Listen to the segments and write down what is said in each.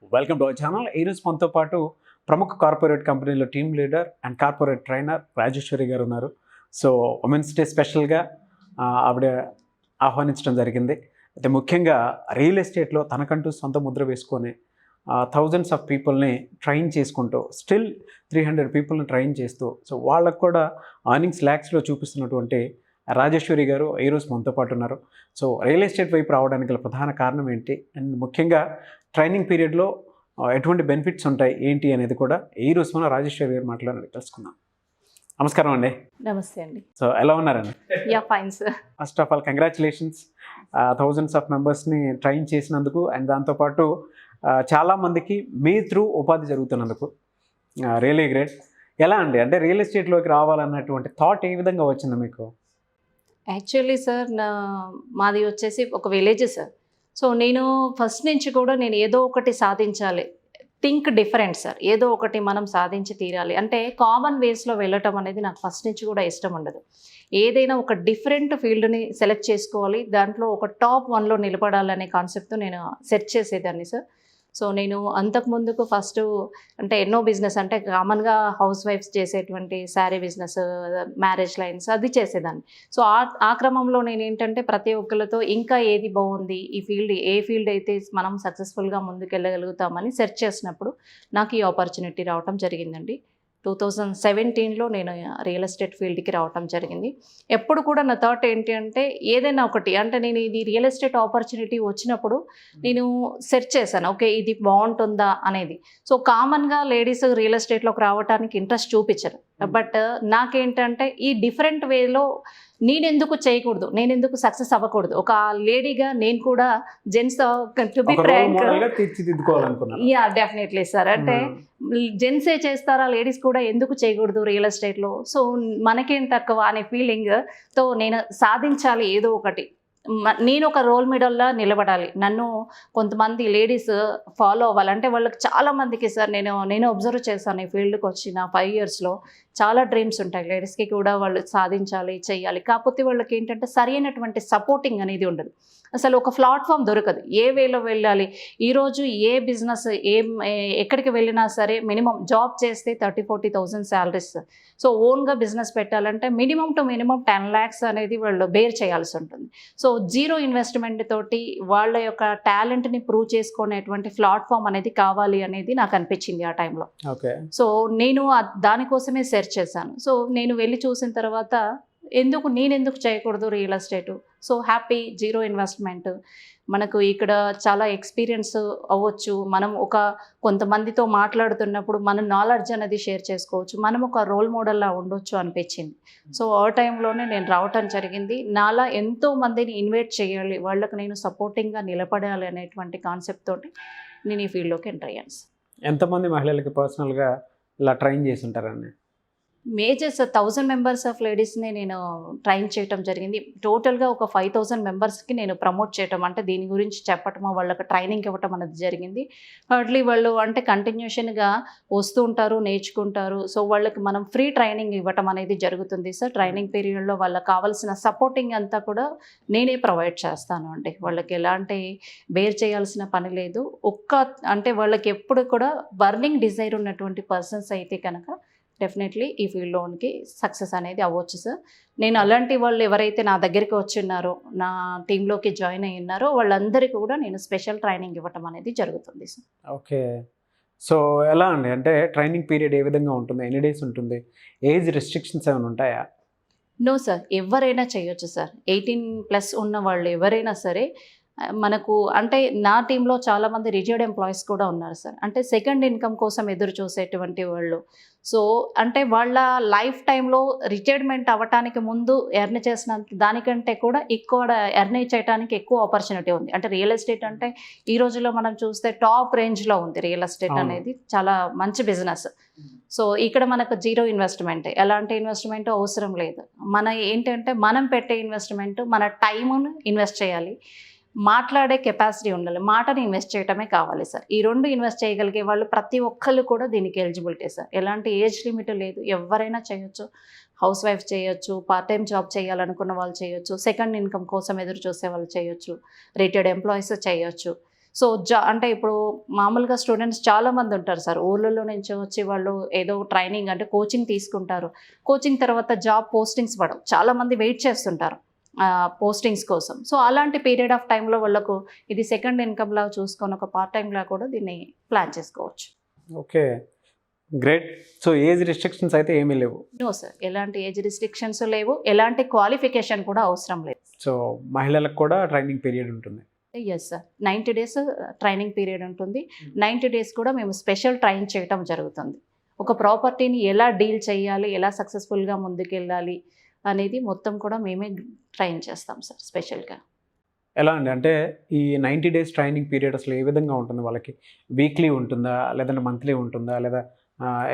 Welcome to our channel. ఈరోజు మనతో పాటు ప్రముఖ కార్పొరేట్ కంపెనీలో team leader and corporate trainer Rajeshwari గారు ఉన్నారు. సో ఉమెన్స్ డే స్పెషల్గా ఆవిడ ఆహ్వానించడం జరిగింది. అయితే ముఖ్యంగా రియల్ ఎస్టేట్లో తనకంటూ సొంత ముద్ర వేసుకొని థౌజండ్స్ ఆఫ్ పీపుల్ని ట్రైన్ చేసుకుంటూ స్టిల్ 300 పీపుల్ని ట్రైన్ చేస్తూ సో వాళ్ళకు కూడా అర్నింగ్స్ ల్యాక్స్లో చూపిస్తున్నటువంటి రాజేశ్వరి గారు ఈరోజు మనతో పాటు ఉన్నారు. సో రియల్ ఎస్టేట్ వైపు రావడానికి గల ప్రధాన కారణం ఏంటి అండ్ ముఖ్యంగా ట్రైనింగ్ పీరియడ్లో ఎటువంటి బెనిఫిట్స్ ఉంటాయి ఏంటి అనేది కూడా ఈరోజు మనం రాజేశ్వరి గారు మాట్లాడి తెలుసుకుందాం. నమస్కారం అండి. నమస్తే అండి. సో ఎలా ఉన్నారండి? Yeah fine sir. First of all congratulations, thousands of మెంబర్స్ని ట్రైన్ చేసినందుకు అండ్ దాంతోపాటు చాలామందికి మీ త్రూ ఉపాధి జరుగుతున్నందుకు రియలీ గ్రేట్. ఎలా అండి అంటే రియల్ ఎస్టేట్లోకి రావాలన్నటువంటి థాట్ ఏ విధంగా వచ్చింది మీకు? యాక్చువల్లీ సార్ మాది వచ్చేసి ఒక విలేజ్ సార్. సో నేను ఫస్ట్ నుంచి కూడా నేను ఏదో ఒకటి సాధించాలి, థింక్ డిఫరెంట్ సార్, ఏదో ఒకటి మనం సాధించి తీరాలి అంటే కామన్ వేస్లో వెళ్ళటం అనేది నాకు ఫస్ట్ నుంచి కూడా ఇష్టం ఉండదు. ఏదైనా ఒక డిఫరెంట్ ఫీల్డ్ని సెలెక్ట్ చేసుకోవాలి, దాంట్లో ఒక టాప్ 1లో నిలబడాలనే కాన్సెప్ట్తో నేను సెర్చ్ చేసేదాన్ని సార్. సో నేను అంతకుముందుకు ఫస్ట్ అంటే ఎన్నో బిజినెస్ అంటే కామన్గా హౌస్ వైఫ్స్ చేసేటువంటి శారీ బిజినెస్, మ్యారేజ్ లైన్స్ అది చేసేదాన్ని. సో ఆ క్రమంలో నేను ఏంటంటే ప్రతి ఒక్కరితో ఇంకా ఏది బాగుంది, ఈ ఫీల్డ్ ఏ ఫీల్డ్ అయితే మనం సక్సెస్ఫుల్గా ముందుకెళ్ళగలుగుతామని సెర్చ్ చేసినప్పుడు నాకు ఈ ఆపర్చునిటీ రావటం జరిగిందండి. 2017లో నేను రియల్ ఎస్టేట్ ఫీల్డ్కి రావటం జరిగింది. ఎప్పుడు కూడా నా థాట్ ఏంటి అంటే ఏదైనా ఒకటి అంటే నేను ఇది రియల్ ఎస్టేట్ ఆపర్చునిటీ వచ్చినప్పుడు నేను సెర్చ్ చేశాను, ఓకే ఇది బాగుంటుందా అనేది. సో కామన్గా లేడీస్ రియల్ ఎస్టేట్లోకి రావడానికి ఇంట్రెస్ట్ చూపించరు. బట్ నాకేంటంటే ఈ డిఫరెంట్ వేలో నేనెందుకు చేయకూడదు, నేనెందుకు సక్సెస్ అవ్వకూడదు, ఒక లేడీగా నేను కూడా gents to be frank yeah definitely sir. అంటే జెంట్సే చేస్తారా, లేడీస్ కూడా ఎందుకు చేయకూడదు రియల్ ఎస్టేట్లో, సో మనకేం తక్కువ అనే ఫీలింగ్తో నేను సాధించాలి ఏదో ఒకటి, నేను ఒక రోల్ మోడల్లా నిలబడాలి, నన్ను కొంతమంది లేడీస్ ఫాలో అవ్వాలి. అంటే వాళ్ళకి చాలామందికి సార్ నేను అబ్జర్వ్ చేశాను ఈ ఫీల్డ్కి వచ్చిన 5 ఇయర్స్లో చాలా డ్రీమ్స్ ఉంటాయి లేడీస్కి కూడా, వాళ్ళు సాధించాలి చెయ్యాలి. కాకపోతే వాళ్ళకి ఏంటంటే సరైనటువంటి సపోర్టింగ్ అనేది ఉండదు, అసలు ఒక ప్లాట్ఫామ్ దొరకదు, ఏ వేలో వెళ్ళాలి. ఈరోజు ఏ బిజినెస్ ఎక్కడికి వెళ్ళినా సరే మినిమం జాబ్ చేస్తే 30-40,000 శాలరీస్. సో ఓన్గా బిజినెస్ పెట్టాలంటే మినిమం టు మినిమం 10 lakhs అనేది వాళ్ళు బేర్ చేయాల్సి ఉంటుంది. సో జీరో ఇన్వెస్ట్మెంట్ తోటి వాళ్ళ యొక్క టాలెంట్ని ప్రూవ్ చేసుకునేటువంటి ప్లాట్ఫామ్ అనేది కావాలి అనేది నాకు అనిపించింది ఆ టైంలో. సో నేను దానికోసమే సెర్చ్ చేశాను. సో నేను వెళ్ళి చూసిన తర్వాత నేనెందుకు చేయకూడదు real estate. So happy, zero investment, మనకు ఇక్కడ చాలా ఎక్స్పీరియన్స్ అవ్వచ్చు, మనం కొంతమందితో మాట్లాడుతున్నప్పుడు మన నాలెడ్జ్ అనేది షేర్ చేసుకోవచ్చు, మనం ఒక రోల్ మోడల్లా ఉండొచ్చు అనిపించింది. సో ఆ టైంలోనే నేను రావటం జరిగింది. నాలా ఎంతో మందిని ఇన్వైట్ చేయాలి, వాళ్ళకి నేను సపోర్టింగ్గా నిలబడాలి అనేటువంటి కాన్సెప్ట్ తోటి నేను ఈ ఫీల్డ్లోకి ఎంటర్ అయ్యాను. ఎంతమంది మహిళలకి పర్సనల్గా ఇలా ట్రైన్ చేసి ఉంటారండి? మేజర్స్ 1000 మెంబర్స్ ఆఫ్ లేడీస్ని నేను ట్రైన్ చేయటం జరిగింది. టోటల్గా ఒక 5000 మెంబర్స్కి నేను ప్రమోట్ చేయటం అంటే దీని గురించి చెప్పటము, వాళ్ళకి ట్రైనింగ్ ఇవ్వటం అనేది జరిగింది. హార్డ్లీ వాళ్ళు అంటే కంటిన్యూషన్గా వస్తూ ఉంటారు, నేర్చుకుంటారు. సో వాళ్ళకి మనం ఫ్రీ ట్రైనింగ్ ఇవ్వటం అనేది జరుగుతుంది సార్. ట్రైనింగ్ పీరియడ్లో వాళ్ళకి కావాల్సిన సపోర్టింగ్ అంతా కూడా నేనే ప్రొవైడ్ చేస్తాను. అంటే వాళ్ళకి ఎలాంటి బేర్ చేయాల్సిన పని లేదు. అంటే వాళ్ళకి ఎప్పుడు కూడా బర్నింగ్ డిజైర్ ఉన్నటువంటి పర్సన్స్ అయితే కనుక డెఫినెట్లీ ఈ ఫీల్డ్లోనికి సక్సెస్ అనేది అవ్వచ్చు సార్. నేను అలాంటి వాళ్ళు ఎవరైతే నా దగ్గరికి వచ్చిన్నారో, నా టీంలోకి జాయిన్ అయ్యి ఉన్నారో వాళ్ళందరికీ కూడా నేను స్పెషల్ ట్రైనింగ్ ఇవ్వటం అనేది జరుగుతుంది సార్. ఓకే. సో ఎలా అండి అంటే ట్రైనింగ్ పీరియడ్ ఏ విధంగా ఉంటుంది, ఎన్ని డేస్ ఉంటుంది, ఏజ్ రెస్ట్రిక్షన్స్ ఏమైనా ఉంటాయా? నో సార్, ఎవరైనా చేయొచ్చు సార్. 18+ ఉన్న వాళ్ళు ఎవరైనా సరే మనకు అంటే నా టీంలో చాలామంది రిటైర్డ్ ఎంప్లాయీస్ కూడా ఉన్నారు సార్. అంటే సెకండ్ ఇన్కమ్ కోసం ఎదురు చూసేటువంటి వాళ్ళు. సో అంటే వాళ్ళ లైఫ్ టైంలో రిటైర్మెంట్ అవ్వటానికి ముందు ఎర్న్ చేసినంత దానికంటే కూడా ఎక్కువ ఎర్న్ చేయడానికి ఎక్కువ ఆపర్చునిటీ ఉంది. అంటే రియల్ ఎస్టేట్ అంటే ఈ రోజుల్లో మనం చూస్తే టాప్ రేంజ్లో ఉంది రియల్ ఎస్టేట్ అనేది, చాలా మంచి బిజినెస్. సో ఇక్కడ మనకు జీరో ఇన్వెస్ట్మెంట్, ఎలాంటి ఇన్వెస్ట్మెంట్ అవసరం లేదు. ఏంటంటే మనం పెట్టే ఇన్వెస్ట్మెంట్ మన టైమును ఇన్వెస్ట్ చేయాలి, మాట్లాడే కెపాసిటీ ఉండాలి, మాటని ఇన్వెస్ట్ చేయటమే కావాలి సార్. ఈ 2 ఇన్వెస్ట్ చేయగలిగే వాళ్ళు ప్రతి ఒక్కళ్ళు కూడా దీనికి ఎలిజిబిలిటీ సార్. ఎలాంటి ఏజ్ లిమిట్ లేదు, ఎవరైనా చేయొచ్చు. హౌస్ వైఫ్ చేయొచ్చు, పార్ట్ టైం జాబ్ చేయాలనుకున్న వాళ్ళు చేయొచ్చు, సెకండ్ ఇన్కమ్ కోసం ఎదురు చూసే వాళ్ళు చేయొచ్చు, రిటైర్డ్ ఎంప్లాయీస్ చేయొచ్చు. సో అంటే ఇప్పుడు మామూలుగా స్టూడెంట్స్ చాలామంది ఉంటారు సార్, ఊళ్ళలో నుంచి వచ్చి వాళ్ళు ఏదో ట్రైనింగ్ అంటే కోచింగ్ తీసుకుంటారు. కోచింగ్ తర్వాత జాబ్ పోస్టింగ్స్ పడవు, చాలామంది వెయిట్ చేస్తుంటారు పోస్టింగ్స్ కోసం. సో అలాంటి పీరియడ్ ఆఫ్ టైంలో వాళ్ళకు ఇది సెకండ్ ఇన్కమ్ లాగా చూసుకొని ఒక పార్ట్ టైంలా కూడా దీన్ని ప్లాన్ చేసుకోవచ్చు. Okay, great. So age restrictions అయితే ఏమీ లేవు? నో సార్, ఎలాంటి ఏజ్ రిస్ట్రిక్షన్స్ లేవు, ఎలాంటి క్వాలిఫికేషన్ కూడా అవసరం లేదు. సో మహిళలకు కూడా ట్రైనింగ్ పీరియడ్ ఉంటుంది? Yes sir, 90 days training period ఉంటుంది. 90 days కూడా మేము స్పెషల్ ట్రైన్ చేయటం జరుగుతుంది. ఒక ప్రాపర్టీని ఎలా డీల్ చేయాలి, ఎలా సక్సెస్ఫుల్గా ముందుకెళ్ళాలి అనేది మొత్తం కూడా మేమే ట్రైన్ చేస్తాం సార్ స్పెషల్గా. ఎలా అండి, అంటే ఈ 90 days ట్రైనింగ్ పీరియడ్ అసలు ఏ విధంగా ఉంటుంది? వాళ్ళకి వీక్లీ ఉంటుందా, లేదంటే మంత్లీ ఉంటుందా, లేదా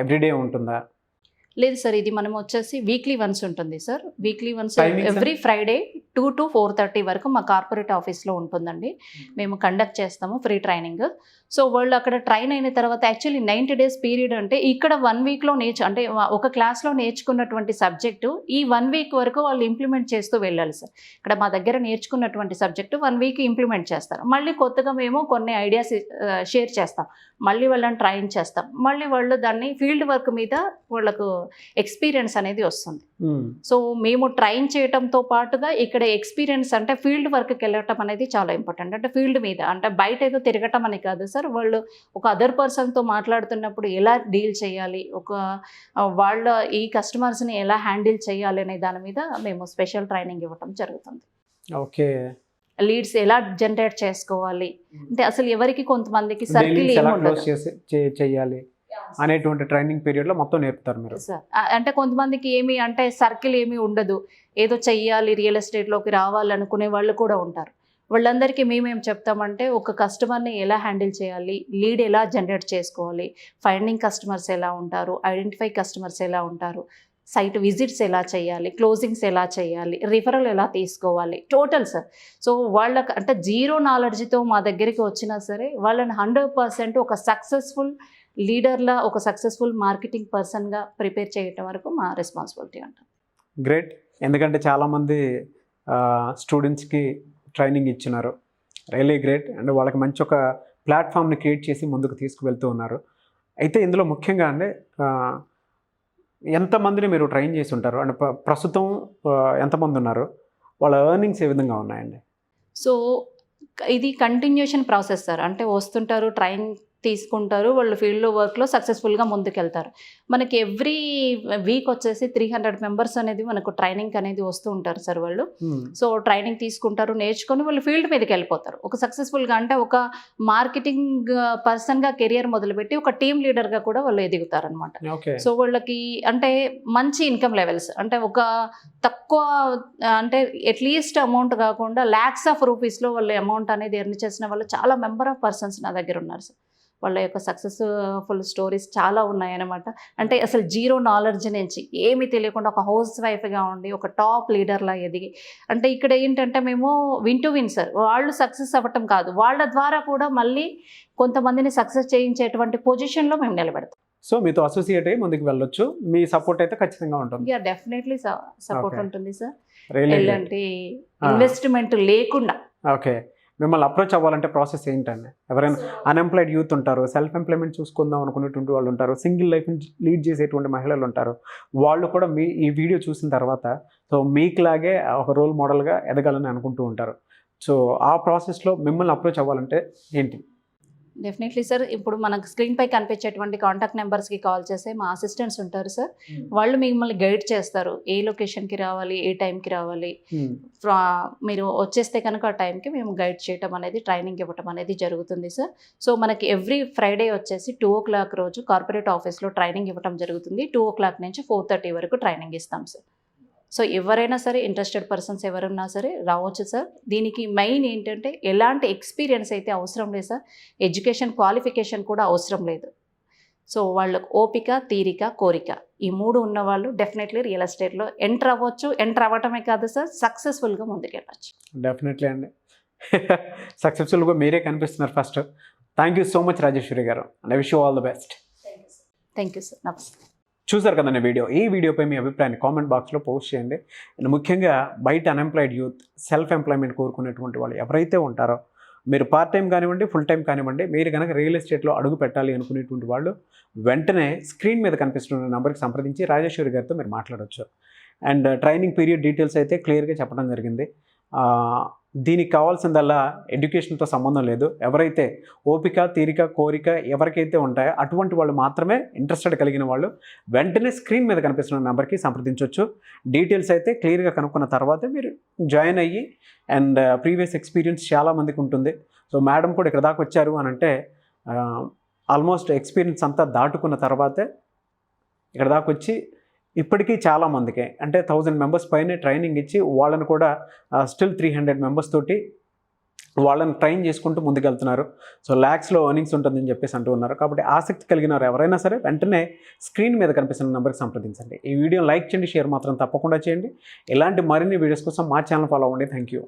ఎవ్రీడే ఉంటుందా? లేదు సార్, ఇది మనం వచ్చేసి వీక్లీ వన్స్ ఉంటుంది sir. Weekly once Timings every Friday 2 to 4:30 వరకు మా కార్పొరేట్ ఆఫీస్లో ఉంటుందండి. మేము కండక్ట్ చేస్తాము ఫ్రీ ట్రైనింగ్. సో వాళ్ళు అక్కడ ట్రైన్ అయిన తర్వాత యాక్చువల్లీ 90 days పీరియడ్ అంటే ఇక్కడ 1 weekలో అంటే ఒక క్లాస్లో నేర్చుకున్నటువంటి సబ్జెక్టు ఈ 1 week వరకు వాళ్ళు ఇంప్లిమెంట్ చేస్తూ వెళ్ళాలి సార్. ఇక్కడ మా దగ్గర నేర్చుకున్నటువంటి సబ్జెక్టు 1 week ఇంప్లిమెంట్ చేస్తారు. మళ్ళీ కొత్తగా మేము కొన్ని ఐడియాస్ షేర్ చేస్తాం, మళ్ళీ వాళ్ళని ట్రైన్ చేస్తాం, మళ్ళీ వాళ్ళు దాన్ని ఫీల్డ్ వర్క్ మీద వాళ్ళకు ఎక్స్పీరియన్స్ అనేది వస్తుంది. సో మేము ట్రైన్ చేయటంతో పాటుగా ఇక్కడ ఎక్స్పీరియన్స్ అంటే ఫీల్డ్ వర్క్కి వెళ్ళటం అనేది చాలా ఇంపార్టెంట్. అంటే ఫీల్డ్ మీద అంటే బయట ఏదో తిరగటం అని కాదు సార్, వాళ్ళు ఒక అదర్ పర్సన్తో మాట్లాడుతున్నప్పుడు ఎలా డీల్ చేయాలి, వాళ్ళ ఈ కస్టమర్స్ని ఎలా హ్యాండిల్ చేయాలి అనే దాని మీద మేము స్పెషల్ ట్రైనింగ్ ఇవ్వటం జరుగుతుంది. ఓకే, లీడ్స్ ఎలా జనరేట్ చేసుకోవాలి అంటే అసలు ఎవరికి కొంతమందికి సర్కిల్ చేయాలి అనేటువంటి ట్రైనింగ్ పీరియడ్లో మొత్తం నేర్పుతారు మీరు సార్. అంటే కొంతమందికి ఏమి అంటే సర్కిల్ ఏమీ ఉండదు, ఏదో చెయ్యాలి రియల్ ఎస్టేట్లోకి రావాలనుకునే వాళ్ళు కూడా ఉంటారు. వాళ్ళందరికీ మేమేం చెప్తామంటే ఒక కస్టమర్ని ఎలా హ్యాండిల్ చేయాలి, లీడ్ ఎలా జనరేట్ చేసుకోవాలి, ఫైండింగ్ కస్టమర్స్ ఎలా ఉంటారు, ఐడెంటిఫై కస్టమర్స్ ఎలా ఉంటారు, సైట్ విజిట్స్ ఎలా చేయాలి, క్లోజింగ్స్ ఎలా చేయాలి, రిఫరల్ ఎలా తీసుకోవాలి, టోటల్ సార్. సో వాళ్ళకి అంటే జీరో నాలెడ్జ్తో మా దగ్గరికి వచ్చినా సరే వాళ్ళని 100% ఒక సక్సెస్ఫుల్ లీడర్లా, ఒక సక్సెస్ఫుల్ మార్కెటింగ్ పర్సన్గా ప్రిపేర్ చేయటం వరకు మా రెస్పాన్సిబిలిటీ అంటారు. గ్రేట్, ఎందుకంటే చాలామంది స్టూడెంట్స్కి ట్రైనింగ్ ఇచ్చినారు, రియలీ గ్రేట్. అండ్ వాళ్ళకి మంచి ఒక ప్లాట్ఫామ్ని క్రియేట్ చేసి ముందుకు తీసుకువెళ్తూ ఉన్నారు. అయితే ఇందులో ముఖ్యంగా అంటే ఎంతమందిని మీరు ట్రైన్ చేసి ఉంటారు, అంటే ప్రస్తుతం ఎంతమంది ఉన్నారు, వాళ్ళ ఎర్నింగ్స్ ఏ విధంగా ఉన్నాయండి? సో ఇది కంటిన్యూషన్ ప్రాసెస్ సార్. అంటే వస్తుంటారు, ట్రైన్ తీసుకుంటారు, వాళ్ళు ఫీల్డ్లో వర్క్లో సక్సెస్ఫుల్గా ముందుకెళ్తారు. మనకి ఎవ్రీ వీక్ వచ్చేసి 300 members అనేది మనకు ట్రైనింగ్ అనేది వస్తూ ఉంటారు సార్ వాళ్ళు. సో ట్రైనింగ్ తీసుకుంటారు, నేర్చుకొని వాళ్ళు ఫీల్డ్ మీదకి వెళ్ళిపోతారు. ఒక సక్సెస్ఫుల్గా అంటే ఒక మార్కెటింగ్ పర్సన్గా కెరియర్ మొదలుపెట్టి ఒక టీమ్ లీడర్గా కూడా వాళ్ళు ఎదుగుతారు అనమాట. సో వాళ్ళకి అంటే మంచి ఇన్కమ్ లెవెల్స్ అంటే ఒక తక్కువ అంటే అట్లీస్ట్ అమౌంట్ కాకుండా lakhs of rupeesలో వాళ్ళు అమౌంట్ అనేది ఎర్న్ చేసిన వాళ్ళు చాలా మెంబర్ ఆఫ్ పర్సన్స్ నా దగ్గర ఉన్నారు సార్. వాళ్ళ యొక్క సక్సెస్ఫుల్ స్టోరీస్ చాలా ఉన్నాయన్నమాట. అంటే అసలు జీరో నాలెడ్జ్ నుంచి ఏమీ తెలియకుండా ఒక హౌస్ వైఫ్గా ఉండి ఒక టాప్ లీడర్లా ఎదిగి, అంటే ఇక్కడ ఏంటంటే మేము విన్ సార్, వాళ్ళు సక్సెస్ అవ్వటం కాదు, వాళ్ళ ద్వారా కూడా మళ్ళీ కొంతమందిని సక్సెస్ చేయించేటువంటి పొజిషన్లో మేము నిలబెడతాం. సో మీతో అసోసియేట్ అయ్యి ముందుకు వెళ్ళొచ్చు, మీ సపోర్ట్ అయితే ఖచ్చితంగా ఉంటుంది? యా, డెఫినెట్లీ సపోర్ట్ ఉంటుంది సార్, ఎలాంటి ఇన్వెస్ట్మెంట్ లేకుండా. ఓకే, మిమ్మల్ని అప్రోచ్ అవ్వాలంటే ప్రాసెస్ ఏంటండి? ఎవరైనా అన్ఎంప్లాయిడ్ యూత్ ఉంటారు, సెల్ఫ్ ఎంప్లాయ్మెంట్ చూసుకుందాం అనుకునేటువంటి వాళ్ళు ఉంటారు, సింగిల్ లైఫ్ని లీడ్ చేసేటువంటి మహిళలు ఉంటారు, వాళ్ళు కూడా మీ ఈ వీడియో చూసిన తర్వాత సో మీకులాగే ఒక రోల్ మోడల్గా ఎదగాలని అనుకుంటూ ఉంటారు. సో ఆ ప్రాసెస్లో మిమ్మల్ని అప్రోచ్ అవ్వాలంటే ఏంటి? డెఫినెట్లీ సార్, ఇప్పుడు మనకు స్క్రీన్పై కనిపించేటువంటి కాంటాక్ట్ నెంబర్స్కి కాల్ చేస్తే మా అసిస్టెంట్స్ ఉంటారు సార్, వాళ్ళు మిమ్మల్ని గైడ్ చేస్తారు, ఏ లొకేషన్కి రావాలి, ఏ టైంకి రావాలి, మీరు వచ్చేస్తే కనుక ఆ టైంకి మేము గైడ్ చేయటం అనేది, ట్రైనింగ్ ఇవ్వటం అనేది జరుగుతుంది సార్. సో మనకి ఎవ్రీ ఫ్రైడే వచ్చేసి 2 o'clock రోజు కార్పొరేట్ ఆఫీస్లో ట్రైనింగ్ ఇవ్వటం జరుగుతుంది. 2 o'clock నుంచి 4:30 వరకు ట్రైనింగ్ ఇస్తాం సార్. సో ఎవరైనా సరే ఇంట్రెస్టెడ్ పర్సన్స్ ఎవరున్నా సరే రావచ్చు సార్. దీనికి మెయిన్ ఏంటంటే ఎలాంటి ఎక్స్పీరియన్స్ అయితే అవసరం లేదు సార్, ఎడ్యుకేషన్ క్వాలిఫికేషన్ కూడా అవసరం లేదు. సో వాళ్ళకు ఓపిక, తీరిక, కోరిక ఈ 3 ఉన్న వాళ్ళు డెఫినెట్లీ రియల్ ఎస్టేట్లో ఎంటర్ అవ్వచ్చు. ఎంటర్ అవ్వటమే కాదు సార్, సక్సెస్ఫుల్గా ముందుకెళ్ళచ్చు. డెఫినెట్లీ అండి, సక్సెస్ఫుల్గా మీరే కనిపిస్తున్నారు first. Thank you so much Rajeshwari గారు, and I wish you all the best. Thank you sir, నమస్తే. చూసారు కదండి వీడియో. ఈ వీడియోపై మీ అభిప్రాయాన్ని కామెంట్ బాక్స్లో పోస్ట్ చేయండి. అండ్ ముఖ్యంగా బయట అన్ఎంప్లాయిడ్ యూత్, సెల్ఫ్ ఎంప్లాయ్మెంట్ కోరుకునేటువంటి వాళ్ళు ఎవరైతే ఉంటారో మీరు పార్ట్ టైం కానివ్వండి, ఫుల్ టైం కానివ్వండి, మీరు కనుక రియల్ ఎస్టేట్లో అడుగు పెట్టాలి అనుకునేటువంటి వాళ్ళు వెంటనే స్క్రీన్ మీద కనిపిస్తున్న నెంబర్కి సంప్రదించి రాజేశ్వరి గారితో మీరు మాట్లాడవచ్చు. అండ్ ట్రైనింగ్ పీరియడ్ డీటెయిల్స్ అయితే క్లియర్గా చెప్పడం జరిగింది. దీనికి కావాల్సిందల్లా ఎడ్యుకేషన్తో సంబంధం లేదు. ఎవరైతే ఓపిక, తీరిక, కోరిక ఎవరికైతే ఉంటాయో అటువంటి వాళ్ళు మాత్రమే, ఇంట్రెస్టెడ్ కలిగిన వాళ్ళు వెంటనే స్క్రీన్ మీద కనిపిస్తున్న నెంబర్కి సంప్రదించవచ్చు. డీటెయిల్స్ అయితే క్లియర్గా కనుక్కున్న తర్వాతే మీరు జాయిన్ అయ్యి, అండ్ ప్రీవియస్ ఎక్స్పీరియన్స్ చాలామందికి ఉంటుంది. సో మేడం కూడా ఇక్కడ దాకా వచ్చారు అని అంటే ఆల్మోస్ట్ ఎక్స్పీరియన్స్ అంతా దాటుకున్న తర్వాతే ఇక్కడ దాకా వచ్చి ఇప్పటికీ చాలామందికి అంటే 1000 మెంబర్స్ పైనే ట్రైనింగ్ ఇచ్చి వాళ్ళని కూడా స్టిల్ 300 మెంబర్స్ తోటి వాళ్ళని ట్రైన్ చేసుకుంటూ ముందుకెళ్తున్నారు. సో ల్యాక్స్లో ఎర్నింగ్స్ ఉంటుందని చెప్పేసి అంటూ ఉన్నారు. కాబట్టి ఆసక్తి కలిగిన వారు ఎవరైనా సరే వెంటనే స్క్రీన్ మీద కనిపిస్తున్న నెంబర్కి సంప్రదించండి. ఈ వీడియోని లైక్ చేయండి, షేర్ మాత్రం తప్పకుండా చేయండి. ఇలాంటి మరిన్ని వీడియోస్ కోసం మా ఛానల్ ఫాలో అవ్వండి. Thank you.